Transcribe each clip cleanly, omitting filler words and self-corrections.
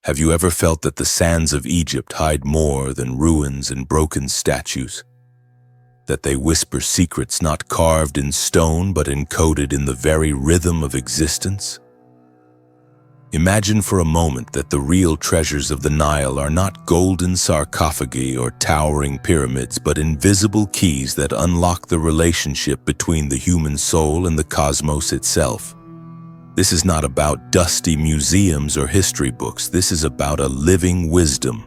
Have you ever felt that the sands of Egypt hide more than ruins and broken statues? That they whisper secrets not carved in stone but encoded in the very rhythm of existence? Imagine for a moment that the real treasures of the Nile are not golden sarcophagi or towering pyramids, but invisible keys that unlock the relationship between the human soul and the cosmos itself. This is not about dusty museums or history books. This is about a living wisdom,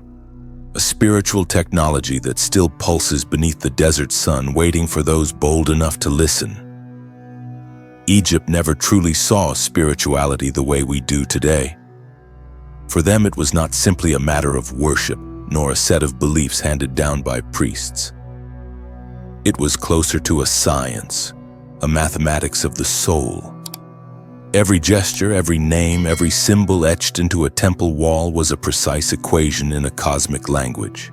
a spiritual technology that still pulses beneath the desert sun, waiting for those bold enough to listen. Egypt never truly saw spirituality the way we do today. For them, it was not simply a matter of worship, nor a set of beliefs handed down by priests. It was closer to a science, a mathematics of the soul. Every gesture, every name, every symbol etched into a temple wall was a precise equation in a cosmic language.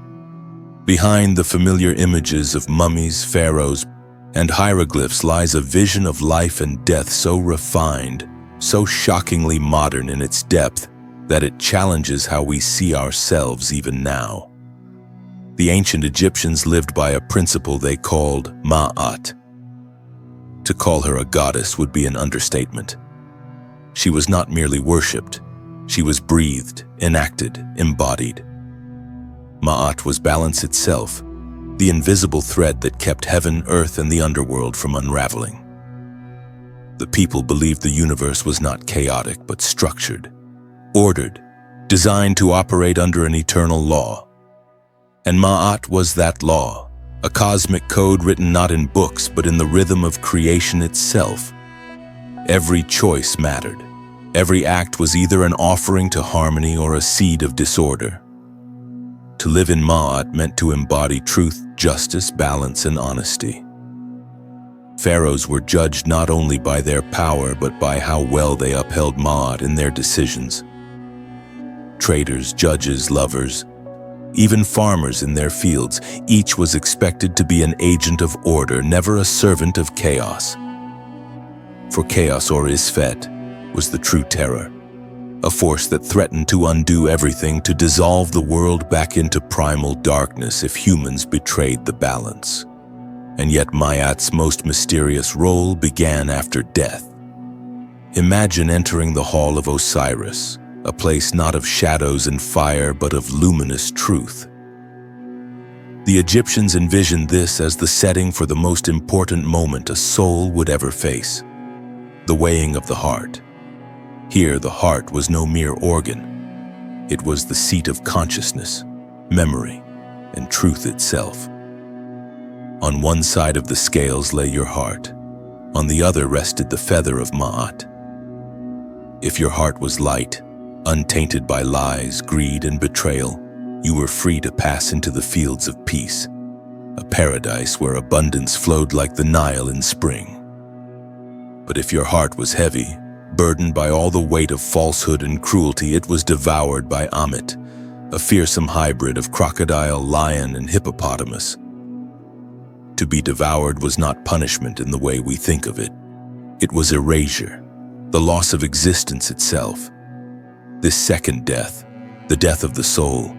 Behind the familiar images of mummies, pharaohs, and hieroglyphs lies a vision of life and death so refined, so shockingly modern in its depth, that it challenges how we see ourselves even now. The ancient Egyptians lived by a principle they called Ma'at. To call her a goddess would be an understatement. She was not merely worshipped, she was breathed, enacted, embodied. Ma'at was balance itself, the invisible thread that kept heaven, earth, and the underworld from unraveling. The people believed the universe was not chaotic but structured, ordered, designed to operate under an eternal law. And Ma'at was that law, a cosmic code written not in books but in the rhythm of creation itself. Every choice mattered. Every act was either an offering to harmony or a seed of disorder. To live in Ma'at meant to embody truth, justice, balance, and honesty. Pharaohs were judged not only by their power but by how well they upheld Ma'at in their decisions. Traders, judges, lovers, even farmers in their fields, each was expected to be an agent of order, never a servant of chaos. For chaos, or Isfet, was the true terror, a force that threatened to undo everything, to dissolve the world back into primal darkness if humans betrayed the balance. And yet Ma'at's most mysterious role began after death. Imagine entering the Hall of Osiris, a place not of shadows and fire but of luminous truth. The Egyptians envisioned this as the setting for the most important moment a soul would ever face, the weighing of the heart. Here, the heart was no mere organ. It was the seat of consciousness, memory, and truth itself. On one side of the scales lay your heart. On the other rested the feather of Ma'at. If your heart was light, untainted by lies, greed, and betrayal, you were free to pass into the fields of peace, a paradise where abundance flowed like the Nile in spring. But if your heart was heavy, burdened by all the weight of falsehood and cruelty, it was devoured by Ammit, a fearsome hybrid of crocodile, lion, and hippopotamus. To be devoured was not punishment in the way we think of it. It was erasure, the loss of existence itself. This second death, the death of the soul,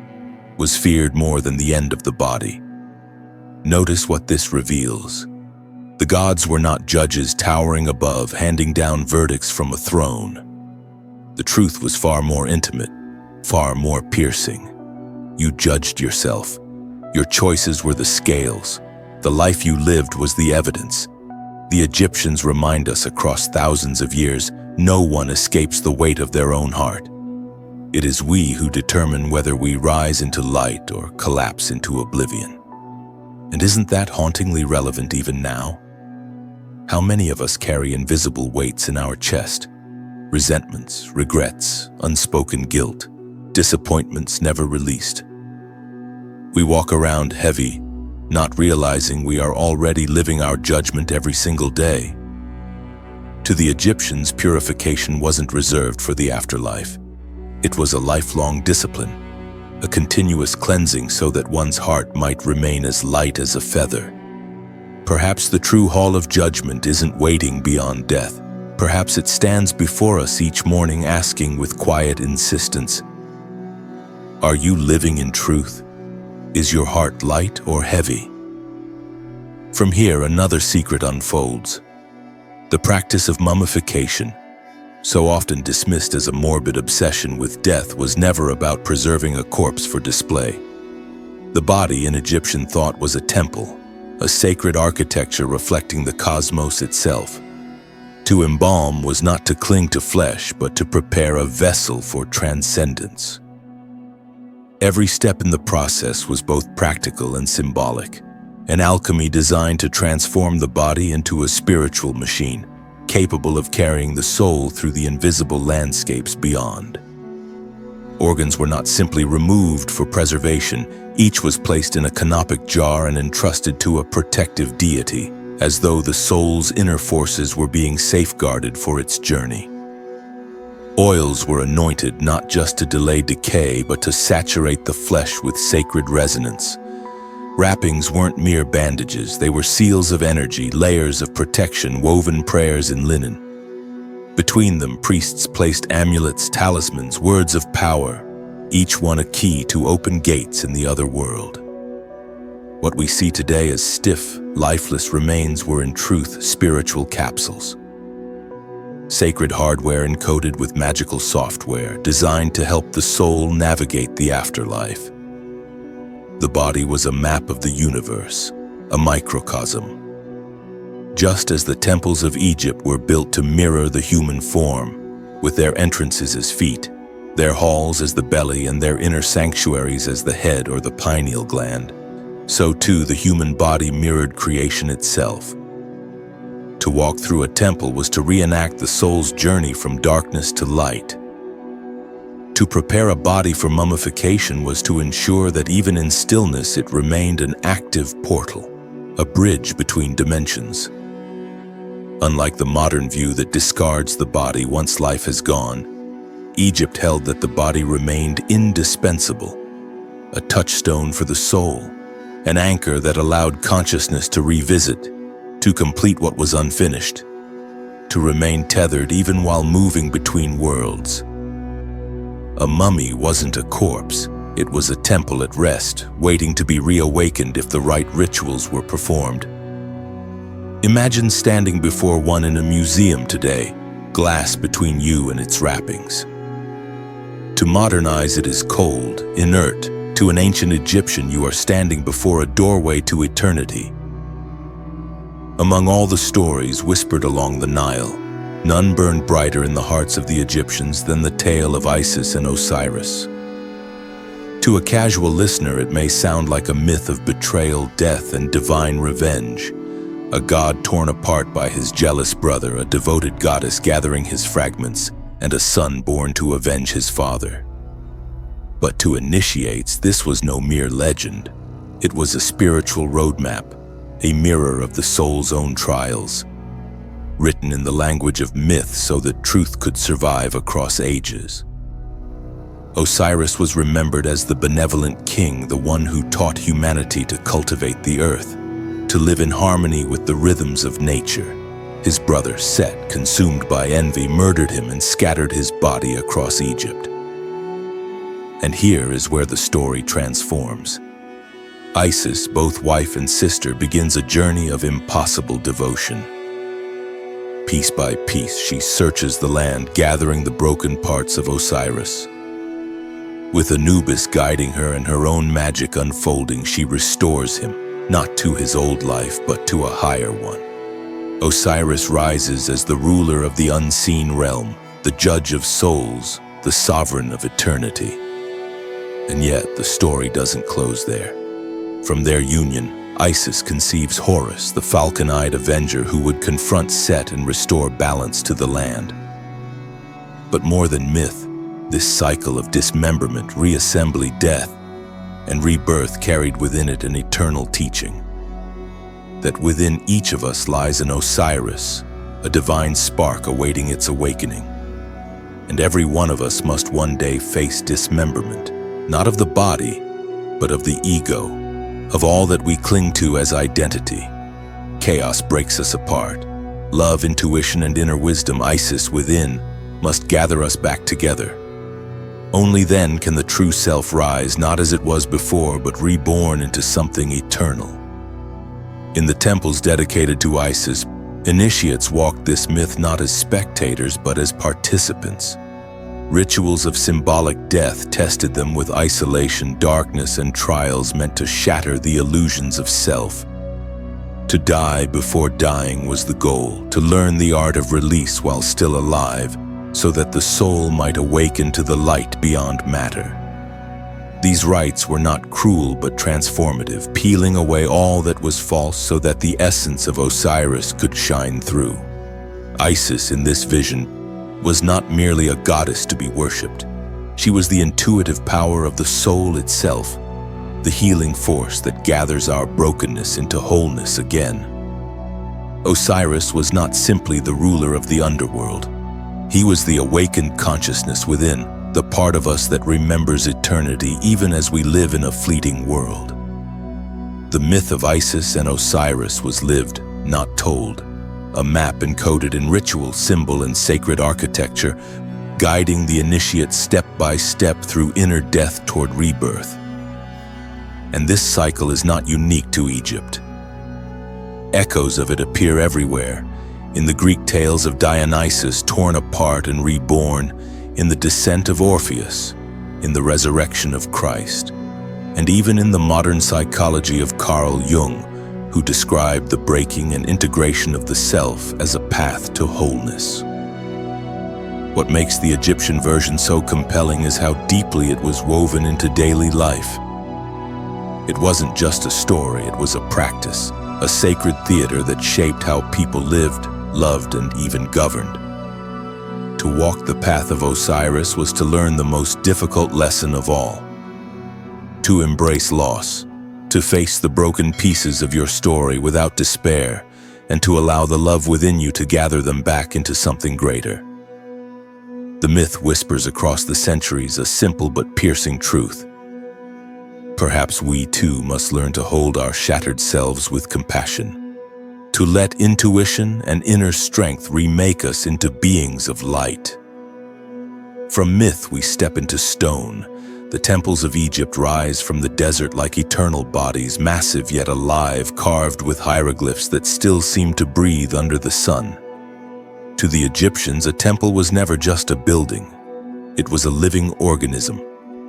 was feared more than the end of the body. Notice what this reveals. The gods were not judges towering above, handing down verdicts from a throne. The truth was far more intimate, far more piercing. You judged yourself. Your choices were the scales. The life you lived was the evidence. The Egyptians remind us across thousands of years, no one escapes the weight of their own heart. It is we who determine whether we rise into light or collapse into oblivion. And isn't that hauntingly relevant even now? How many of us carry invisible weights in our chest? Resentments, regrets, unspoken guilt, disappointments never released. We walk around heavy, not realizing we are already living our judgment every single day. To the Egyptians, purification wasn't reserved for the afterlife. It was a lifelong discipline, a continuous cleansing so that one's heart might remain as light as a feather. Perhaps the true hall of judgment isn't waiting beyond death. Perhaps it stands before us each morning asking with quiet insistence, Are you living in truth? Is your heart light or heavy? From here, another secret unfolds. The practice of mummification, so often dismissed as a morbid obsession with death, was never about preserving a corpse for display. The body in Egyptian thought was a temple, a sacred architecture reflecting the cosmos itself. To embalm was not to cling to flesh, but to prepare a vessel for transcendence. Every step in the process was both practical and symbolic, an alchemy designed to transform the body into a spiritual machine, capable of carrying the soul through the invisible landscapes beyond. Organs were not simply removed for preservation. Each was placed in a canopic jar and entrusted to a protective deity, as though the soul's inner forces were being safeguarded for its journey. Oils were anointed not just to delay decay, but to saturate the flesh with sacred resonance. Wrappings weren't mere bandages, they were seals of energy, layers of protection, woven prayers in linen. Between them, priests placed amulets, talismans, words of power, each one a key to open gates in the other world. What we see today as stiff, lifeless remains were in truth spiritual capsules. Sacred hardware encoded with magical software designed to help the soul navigate the afterlife. The body was a map of the universe, a microcosm. Just as the temples of Egypt were built to mirror the human form, with their entrances as feet, their halls as the belly, and their inner sanctuaries as the head or the pineal gland, so too the human body mirrored creation itself. To walk through a temple was to reenact the soul's journey from darkness to light. To prepare a body for mummification was to ensure that even in stillness it remained an active portal, a bridge between dimensions. Unlike the modern view that discards the body once life has gone, Egypt held that the body remained indispensable, a touchstone for the soul, an anchor that allowed consciousness to revisit, to complete what was unfinished, to remain tethered even while moving between worlds. A mummy wasn't a corpse, it was a temple at rest, waiting to be reawakened if the right rituals were performed. Imagine standing before one in a museum today, glass between you and its wrappings. To modernize it is cold, inert. To an ancient Egyptian, you are standing before a doorway to eternity. Among all the stories whispered along the Nile, none burned brighter in the hearts of the Egyptians than the tale of Isis and Osiris. To a casual listener, it may sound like a myth of betrayal, death, and divine revenge. A god torn apart by his jealous brother, a devoted goddess gathering his fragments, and a son born to avenge his father. But to initiates, this was no mere legend. It was a spiritual roadmap, a mirror of the soul's own trials, written in the language of myth so that truth could survive across ages. Osiris was remembered as the benevolent king, the one who taught humanity to cultivate the earth, to live in harmony with the rhythms of nature. His brother Set, consumed by envy, murdered him and scattered his body across Egypt. And here is where the story transforms. Isis, both wife and sister, begins a journey of impossible devotion. Piece by piece, she searches the land, gathering the broken parts of Osiris. With Anubis guiding her and her own magic unfolding, she restores him, not to his old life, but to a higher one. Osiris rises as the ruler of the unseen realm, the judge of souls, the sovereign of eternity. And yet, the story doesn't close there. From their union, Isis conceives Horus, the falcon-eyed avenger who would confront Set and restore balance to the land. But more than myth, this cycle of dismemberment, reassembly, death, and rebirth carried within it an eternal teaching. That within each of us lies an Osiris, a divine spark awaiting its awakening. And every one of us must one day face dismemberment, not of the body, but of the ego, of all that we cling to as identity. Chaos breaks us apart. Love, intuition, and inner wisdom, Isis within, must gather us back together. Only then can the true self rise, not as it was before, but reborn into something eternal. In the temples dedicated to Isis, initiates walked this myth not as spectators, but as participants. Rituals of symbolic death tested them with isolation, darkness, and trials meant to shatter the illusions of self. To die before dying was the goal, to learn the art of release while still alive, so that the soul might awaken to the light beyond matter. These rites were not cruel but transformative, peeling away all that was false so that the essence of Osiris could shine through. Isis, in this vision, was not merely a goddess to be worshipped. She was the intuitive power of the soul itself, the healing force that gathers our brokenness into wholeness again. Osiris was not simply the ruler of the underworld. He was the awakened consciousness within, the part of us that remembers eternity even as we live in a fleeting world. The myth of Isis and Osiris was lived, not told. A map encoded in ritual, symbol, and sacred architecture, guiding the initiate step by step through inner death toward rebirth. And this cycle is not unique to Egypt. Echoes of it appear everywhere, in the Greek tales of Dionysus torn apart and reborn, in the descent of Orpheus, in the resurrection of Christ, and even in the modern psychology of Carl Jung, who described the breaking and integration of the self as a path to wholeness. What makes the Egyptian version so compelling is how deeply it was woven into daily life. It wasn't just a story, it was a practice, a sacred theater that shaped how people lived, loved, and even governed. To walk the path of Osiris was to learn the most difficult lesson of all: to embrace loss, to face the broken pieces of your story without despair, and to allow the love within you to gather them back into something greater. The myth whispers across the centuries a simple but piercing truth. Perhaps we too must learn to hold our shattered selves with compassion, to let intuition and inner strength remake us into beings of light. From myth we step into stone. The temples of Egypt rise from the desert like eternal bodies, massive yet alive, carved with hieroglyphs that still seem to breathe under the sun. To the Egyptians, a temple was never just a building. It was a living organism,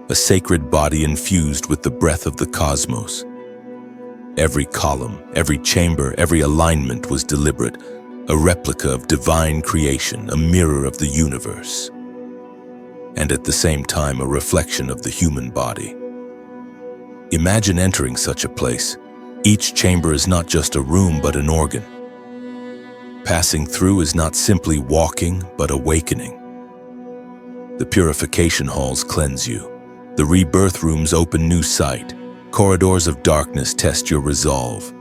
a sacred body infused with the breath of the cosmos. Every column, every chamber, every alignment was deliberate, a replica of divine creation, a mirror of the universe, and at the same time a reflection of the human body. Imagine entering such a place. Each chamber is not just a room but an organ. Passing through is not simply walking but awakening. The purification halls cleanse you. The rebirth rooms open new sight. Corridors of darkness test your resolve.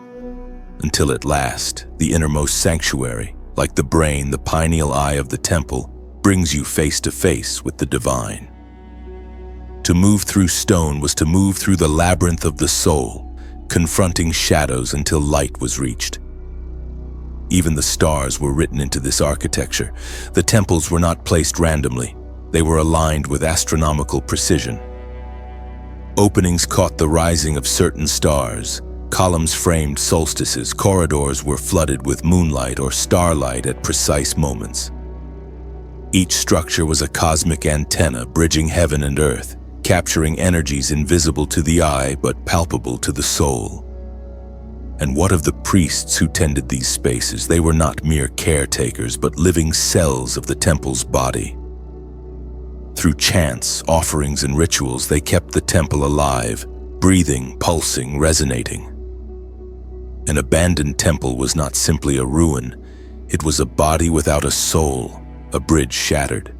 Until at last, the innermost sanctuary, like the brain, the pineal eye of the temple, brings you face to face with the divine. To move through stone was to move through the labyrinth of the soul, confronting shadows until light was reached. Even the stars were written into this architecture. The temples were not placed randomly. They were aligned with astronomical precision. Openings caught the rising of certain stars. Columns framed solstices. Corridors were flooded with moonlight or starlight at precise moments. Each structure was a cosmic antenna bridging heaven and earth, capturing energies invisible to the eye but palpable to the soul. And what of the priests who tended these spaces? They were not mere caretakers but living cells of the temple's body. Through chants, offerings, and rituals, they kept the temple alive, breathing, pulsing, resonating. An abandoned temple was not simply a ruin. It was a body without a soul, a bridge shattered.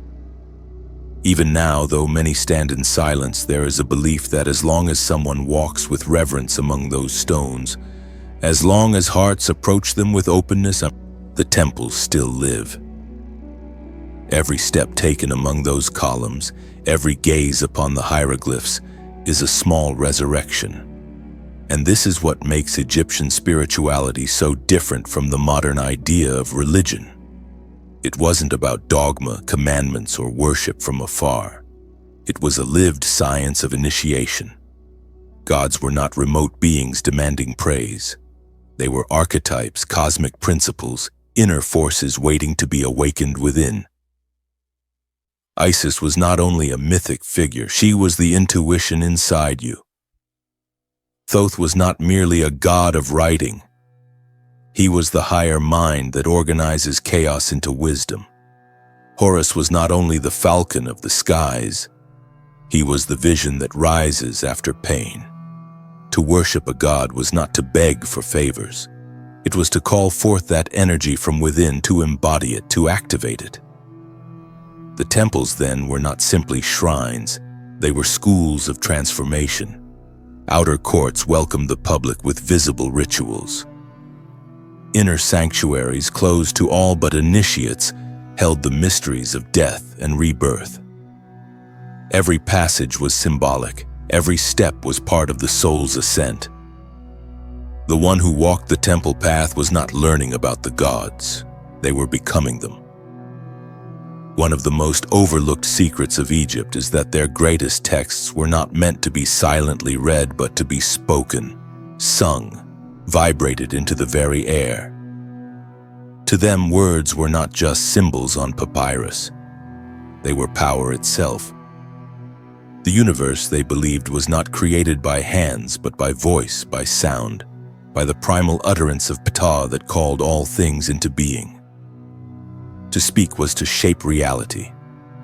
Even now, though many stand in silence, there is a belief that as long as someone walks with reverence among those stones, as long as hearts approach them with openness, the temples still live. Every step taken among those columns, every gaze upon the hieroglyphs, is a small resurrection. And this is what makes Egyptian spirituality so different from the modern idea of religion. It wasn't about dogma, commandments, or worship from afar. It was a lived science of initiation. Gods were not remote beings demanding praise. They were archetypes, cosmic principles, inner forces waiting to be awakened within. Isis was not only a mythic figure, she was the intuition inside you. Thoth was not merely a god of writing. He was the higher mind that organizes chaos into wisdom. Horus was not only the falcon of the skies, he was the vision that rises after pain. To worship a god was not to beg for favors. It was to call forth that energy from within, to embody it, to activate it. The temples then were not simply shrines, they were schools of transformation. Outer courts welcomed the public with visible rituals. Inner sanctuaries, closed to all but initiates, held the mysteries of death and rebirth. Every passage was symbolic, every step was part of the soul's ascent. The one who walked the temple path was not learning about the gods, they were becoming them. One of the most overlooked secrets of Egypt is that their greatest texts were not meant to be silently read, but to be spoken, sung, vibrated into the very air. To them, words were not just symbols on papyrus. They were power itself. The universe, they believed, was not created by hands, but by voice, by sound, by the primal utterance of Ptah that called all things into being. To speak was to shape reality.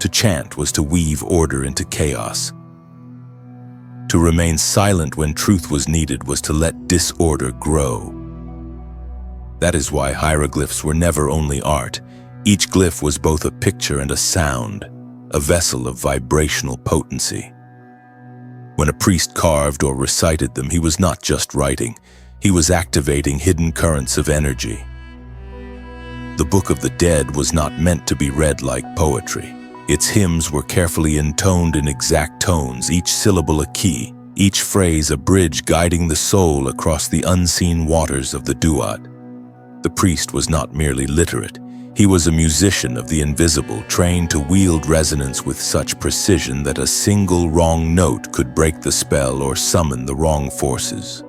To chant was to weave order into chaos. To remain silent when truth was needed was to let disorder grow. That is why hieroglyphs were never only art. Each glyph was both a picture and a sound, a vessel of vibrational potency. When a priest carved or recited them, he was not just writing, he was activating hidden currents of energy. The Book of the Dead was not meant to be read like poetry. Its hymns were carefully intoned in exact tones, each syllable a key, each phrase a bridge guiding the soul across the unseen waters of the duat. The priest was not merely literate, he was a musician of the invisible, trained to wield resonance with such precision that a single wrong note could break the spell or summon the wrong forces.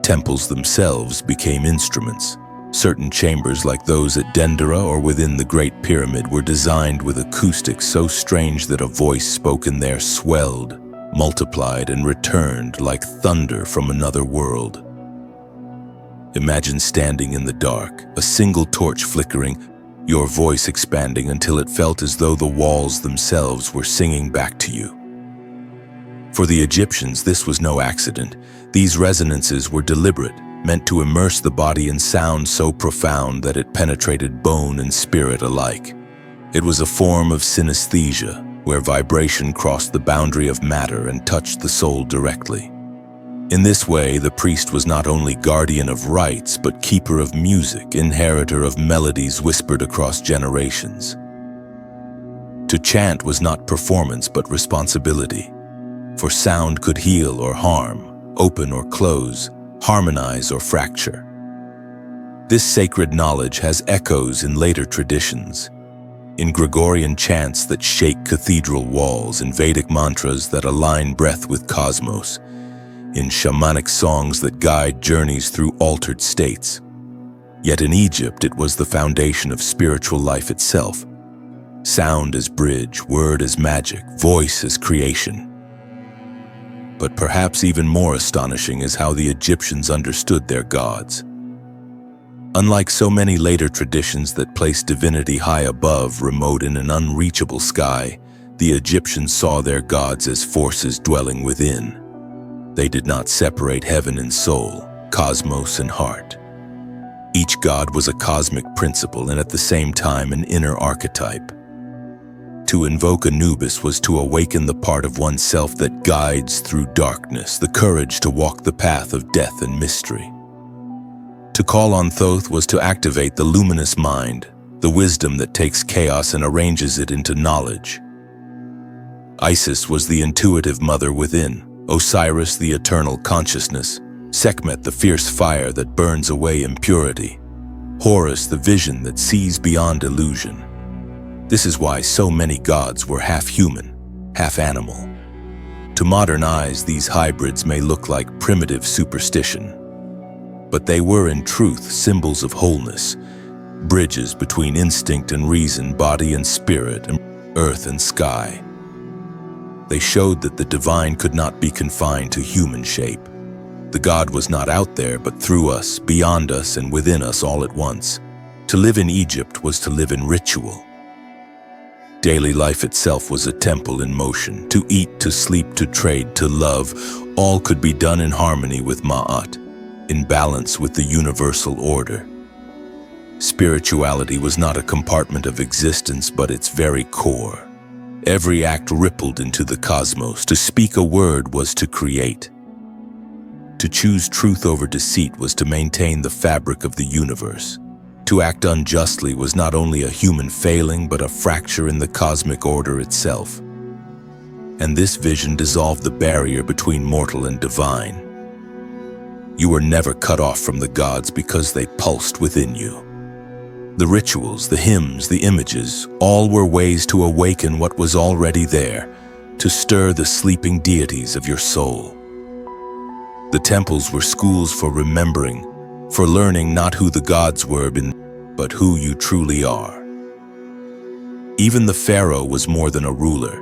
Temples themselves became instruments. Certain chambers, like those at Dendera or within the Great Pyramid, were designed with acoustics so strange that a voice spoken there swelled, multiplied, and returned like thunder from another world. Imagine standing in the dark, a single torch flickering, your voice expanding until it felt as though the walls themselves were singing back to you. For the Egyptians, this was no accident. These resonances were deliberate, meant to immerse the body in sound so profound that it penetrated bone and spirit alike. It was a form of synesthesia, where vibration crossed the boundary of matter and touched the soul directly. In this way, the priest was not only guardian of rites, but keeper of music, inheritor of melodies whispered across generations. To chant was not performance, but responsibility. For sound could heal or harm, open or close, harmonize or fracture. This sacred knowledge has echoes in later traditions, in Gregorian chants that shake cathedral walls, in Vedic mantras that align breath with cosmos, in shamanic songs that guide journeys through altered states. Yet in Egypt, it was the foundation of spiritual life itself. Sound as bridge, word as magic, voice as creation. But perhaps even more astonishing is how the Egyptians understood their gods. Unlike so many later traditions that place divinity high above, remote in an unreachable sky, the Egyptians saw their gods as forces dwelling within. They did not separate heaven and soul, cosmos and heart. Each god was a cosmic principle and at the same time an inner archetype. To invoke Anubis was to awaken the part of oneself that guides through darkness, the courage to walk the path of death and mystery. To call on Thoth was to activate the luminous mind, the wisdom that takes chaos and arranges it into knowledge. Isis was the intuitive mother within, Osiris the eternal consciousness, Sekhmet the fierce fire that burns away impurity, Horus the vision that sees beyond illusion. This is why so many gods were half human. half animal. To modern eyes, these hybrids may look like primitive superstition, but they were in truth symbols of wholeness, bridges between instinct and reason, body and spirit, and earth and sky. They showed that the divine could not be confined to human shape. The God was not out there, but through us, beyond us, and within us all at once. To live in Egypt was to live in ritual. Daily life itself was a temple in motion. To eat, to sleep, to trade, to love, all could be done in harmony with Ma'at, in balance with the universal order. Spirituality was not a compartment of existence, but its very core. Every act rippled into the cosmos. To speak a word was to create. To choose truth over deceit was to maintain the fabric of the universe. To act unjustly was not only a human failing, but a fracture in the cosmic order itself. And this vision dissolved the barrier between mortal and divine. You were never cut off from the gods because they pulsed within you. The rituals, the hymns, the images, all were ways to awaken what was already there, to stir the sleeping deities of your soul. The temples were schools for remembering, for learning not who the gods were, but who you truly are. Even the pharaoh was more than a ruler.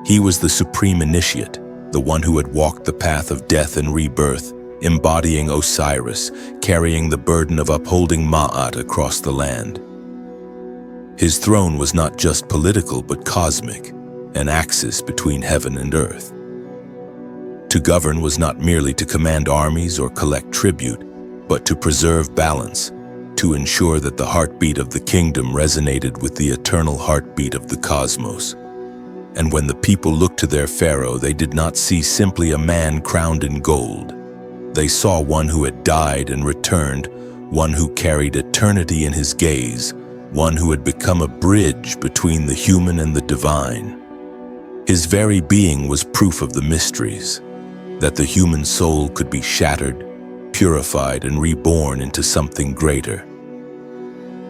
He was the supreme initiate, the one who had walked the path of death and rebirth, embodying Osiris, carrying the burden of upholding Ma'at across the land. His throne was not just political but cosmic, an axis between heaven and earth. To govern was not merely to command armies or collect tribute, but to preserve balance, to ensure that the heartbeat of the kingdom resonated with the eternal heartbeat of the cosmos. And when the people looked to their pharaoh, they did not see simply a man crowned in gold. They saw one who had died and returned, one who carried eternity in his gaze, one who had become a bridge between the human and the divine. His very being was proof of the mysteries, that the human soul could be shattered, purified, and reborn into something greater.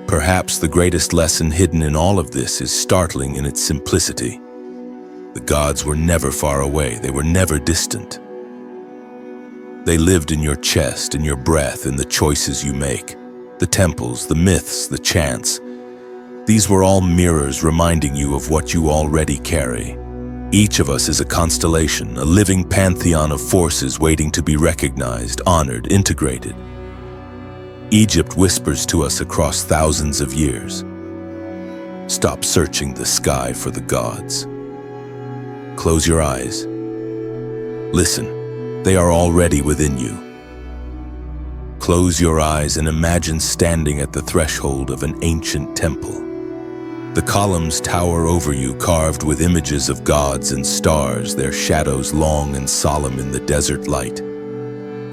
Perhaps the greatest lesson hidden in all of this is startling in its simplicity. The gods were never far away, they were never distant. They lived in your chest, in your breath, in the choices you make. The temples, the myths, the chants. These were all mirrors reminding you of what you already carry. Each of us is a constellation, a living pantheon of forces waiting to be recognized, honored, integrated. Egypt whispers to us across thousands of years. Stop searching the sky for the gods. Close your eyes. Listen. They are already within you. Close your eyes and imagine standing at the threshold of an ancient temple. The columns tower over you, carved with images of gods and stars, their shadows long and solemn in the desert light.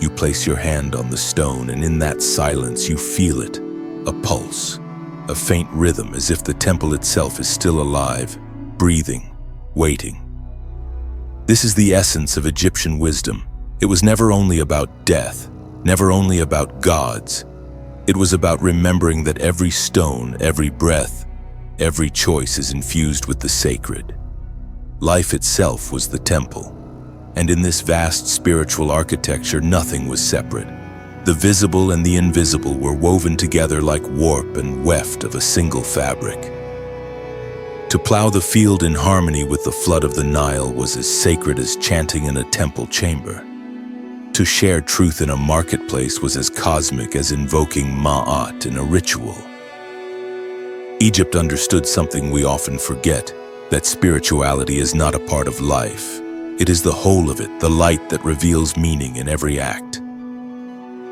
You place your hand on the stone, and in that silence you feel it, a pulse, a faint rhythm, as if the temple itself is still alive, breathing, waiting. This is the essence of Egyptian wisdom. It was never only about death, never only about gods. It was about remembering that every stone, every breath, every choice is infused with the sacred. Life itself was the temple, and in this vast spiritual architecture, nothing was separate. The visible and the invisible were woven together like warp and weft of a single fabric. To plow the field in harmony with the flood of the Nile was as sacred as chanting in a temple chamber. To share truth in a marketplace was as cosmic as invoking Ma'at in a ritual. Egypt understood something we often forget, that spirituality is not a part of life. It is the whole of it, the light that reveals meaning in every act.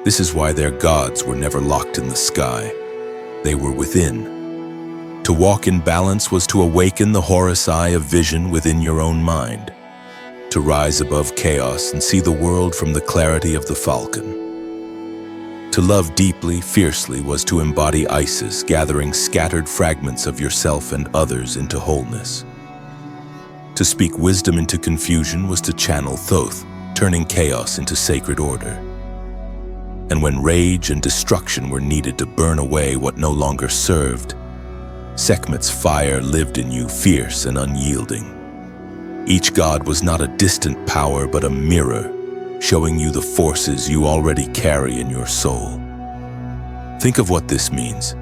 This is why their gods were never locked in the sky. They were within. To walk in balance was to awaken the Horus eye of vision within your own mind. To rise above chaos and see the world from the clarity of the falcon. To love deeply, fiercely was to embody Isis, gathering scattered fragments of yourself and others into wholeness. To speak wisdom into confusion was to channel Thoth, turning chaos into sacred order. And when rage and destruction were needed to burn away what no longer served, Sekhmet's fire lived in you, fierce and unyielding. Each god was not a distant power but a mirror, showing you the forces you already carry in your soul. Think of what this means.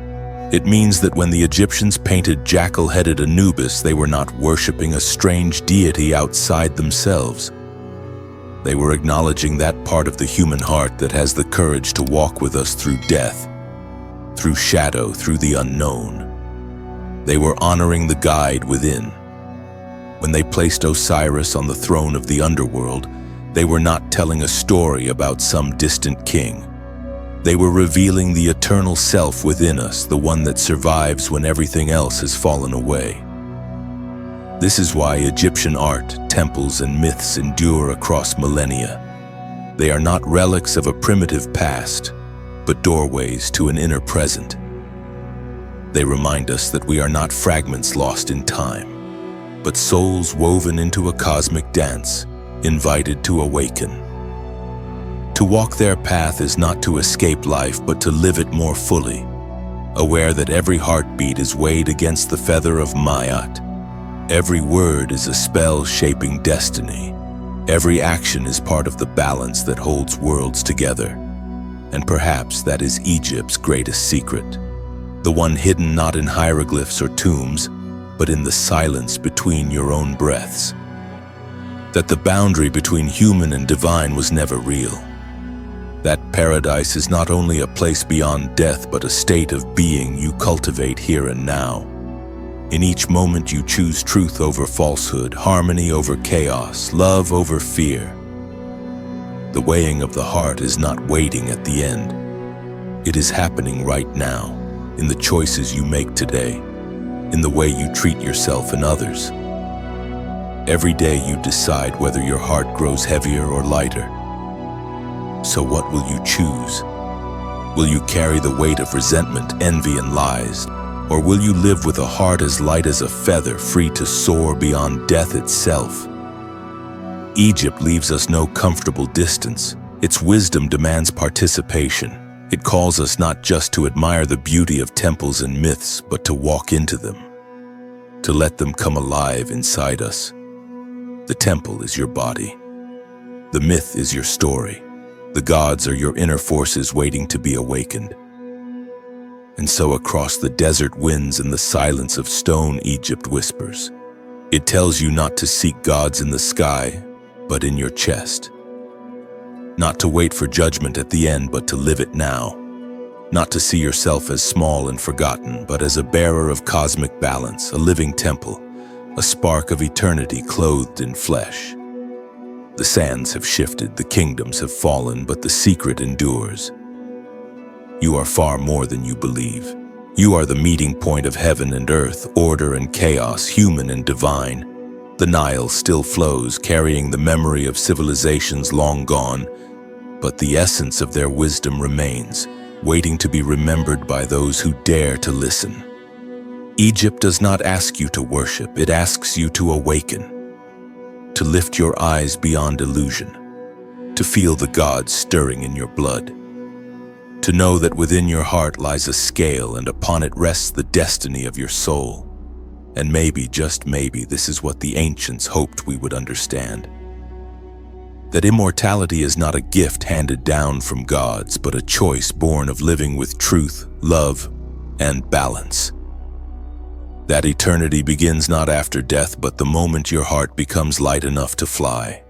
It means that when the Egyptians painted jackal-headed Anubis, they were not worshipping a strange deity outside themselves. They were acknowledging that part of the human heart that has the courage to walk with us through death, through shadow, through the unknown. They were honoring the guide within. When they placed Osiris on the throne of the underworld, they were not telling a story about some distant king. They were revealing the eternal self within us, the one that survives when everything else has fallen away. This is why Egyptian art, temples, and myths endure across millennia. They are not relics of a primitive past, but doorways to an inner present. They remind us that we are not fragments lost in time, but souls woven into a cosmic dance, invited to awaken. To walk their path is not to escape life, but to live it more fully, aware that every heartbeat is weighed against the feather of Ma'at. Every word is a spell shaping destiny. Every action is part of the balance that holds worlds together. And perhaps that is Egypt's greatest secret, the one hidden not in hieroglyphs or tombs, but in the silence between your own breaths. That the boundary between human and divine was never real. That paradise is not only a place beyond death, but a state of being you cultivate here and now. In each moment you choose truth over falsehood, harmony over chaos, love over fear. The weighing of the heart is not waiting at the end. It is happening right now, in the choices you make today, in the way you treat yourself and others. Every day you decide whether your heart grows heavier or lighter. So what will you choose? Will you carry the weight of resentment, envy, and lies? Or will you live with a heart as light as a feather, free to soar beyond death itself? Egypt leaves us no comfortable distance. Its wisdom demands participation. It calls us not just to admire the beauty of temples and myths, but to walk into them, to let them come alive inside us. The temple is your body. The myth is your story. The gods are your inner forces waiting to be awakened. And so across the desert winds and the silence of stone, Egypt whispers. It tells you not to seek gods in the sky, but in your chest. Not to wait for judgment at the end, but to live it now. Not to see yourself as small and forgotten, but as a bearer of cosmic balance, a living temple, a spark of eternity clothed in flesh. The sands have shifted, the kingdoms have fallen, but the secret endures. You are far more than you believe. You are the meeting point of heaven and earth, order and chaos, human and divine. The Nile still flows, carrying the memory of civilizations long gone, but the essence of their wisdom remains, waiting to be remembered by those who dare to listen. Egypt does not ask you to worship, it asks you to awaken. To lift your eyes beyond illusion, to feel the gods stirring in your blood, to know that within your heart lies a scale and upon it rests the destiny of your soul. And maybe, just maybe, this is what the ancients hoped we would understand. That immortality is not a gift handed down from gods, but a choice born of living with truth, love, and balance. That eternity begins not after death, but the moment your heart becomes light enough to fly.